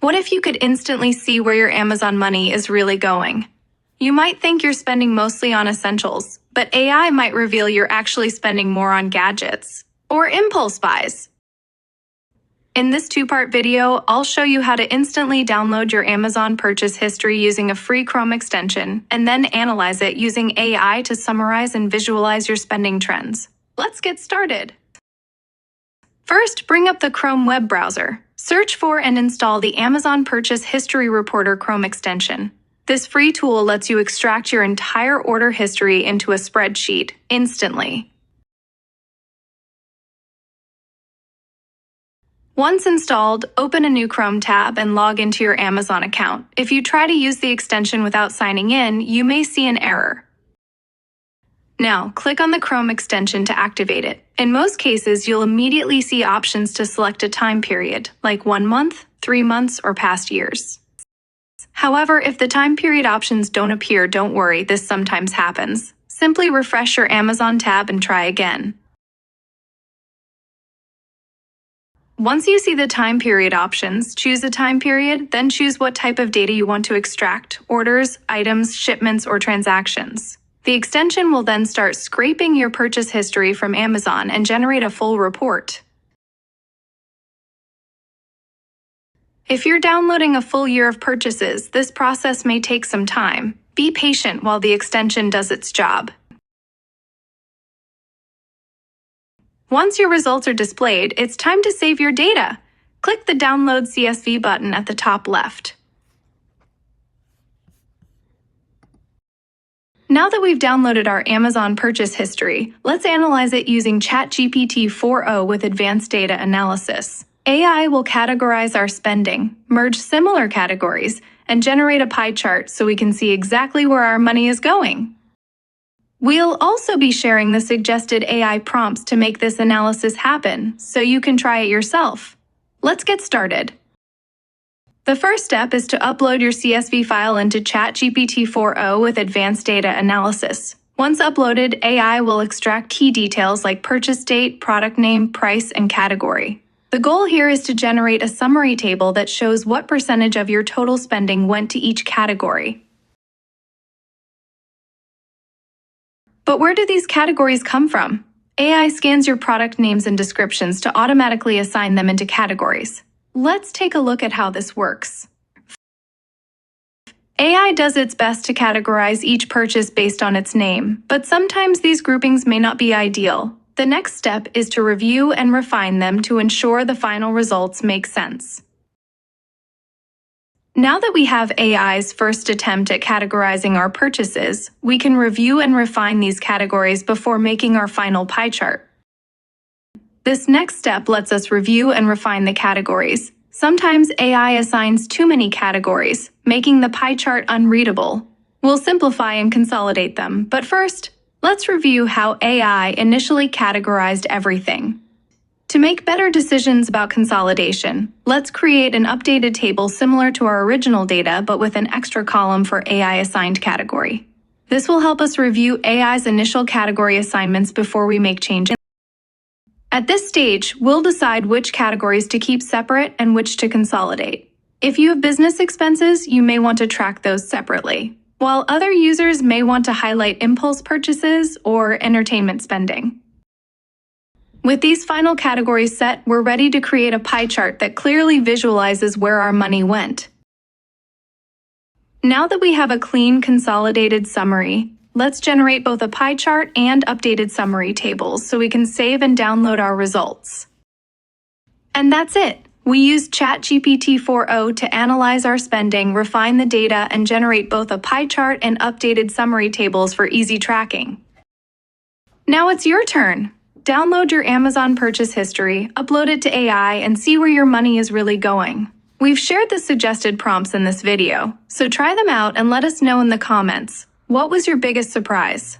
What if you could instantly see where your Amazon money is really going? You might think you're spending mostly on essentials, but AI might reveal you're actually spending more on gadgets or impulse buys. In this two-part video, I'll show you how to instantly download your Amazon purchase history using a free Chrome extension, and then analyze it using AI to summarize and visualize your spending trends. Let's get started. First, bring up the Chrome web browser. Search for and install the Amazon Purchase History Reporter Chrome extension. This free tool lets you extract your entire order history into a spreadsheet instantly. Once installed, open a new Chrome tab and log into your Amazon account. If you try to use the extension without signing in, you may see an error. Now, click on the Chrome extension to activate it. In most cases, you'll immediately see options to select a time period, like 1 month, 3 months, or past years. However, if the time period options don't appear, don't worry, this sometimes happens. Simply refresh your Amazon tab and try again. Once you see the time period options, choose a time period, then choose what type of data you want to extract: orders, items, shipments, or transactions. The extension will then start scraping your purchase history from Amazon and generate a full report. If you're downloading a full year of purchases, this process may take some time. Be patient while the extension does its job. Once your results are displayed, it's time to save your data. Click the Download CSV button at the top left. Now that we've downloaded our Amazon purchase history, let's analyze it using ChatGPT 4.0 with advanced data analysis. AI will categorize our spending, merge similar categories, and generate a pie chart so we can see exactly where our money is going. We'll also be sharing the suggested AI prompts to make this analysis happen, so you can try it yourself. Let's get started. The first step is to upload your CSV file into ChatGPT 4.0 with advanced data analysis. Once uploaded, AI will extract key details like purchase date, product name, price, and category. The goal here is to generate a summary table that shows what percentage of your total spending went to each category. But where do these categories come from? AI scans your product names and descriptions to automatically assign them into categories. Let's take a look at how this works. AI does its best to categorize each purchase based on its name, but sometimes these groupings may not be ideal. The next step is to review and refine them to ensure the final results make sense. Now that we have AI's first attempt at categorizing our purchases, we can review and refine these categories before making our final pie chart. This next step lets us review and refine the categories. Sometimes AI assigns too many categories, making the pie chart unreadable. We'll simplify and consolidate them, but first, let's review how AI initially categorized everything. To make better decisions about consolidation, let's create an updated table similar to our original data but with an extra column for AI-assigned category. This will help us review AI's initial category assignments before we make changes. At this stage, we'll decide which categories to keep separate and which to consolidate. If you have business expenses, you may want to track those separately, while other users may want to highlight impulse purchases or entertainment spending. With these final categories set, we're ready to create a pie chart that clearly visualizes where our money went. Now that we have a clean, consolidated summary, let's generate both a pie chart and updated summary tables so we can save and download our results. And that's it! We used ChatGPT 4.0 to analyze our spending, refine the data, and generate both a pie chart and updated summary tables for easy tracking. Now it's your turn! Download your Amazon purchase history, upload it to AI, and see where your money is really going. We've shared the suggested prompts in this video, so try them out and let us know in the comments. What was your biggest surprise?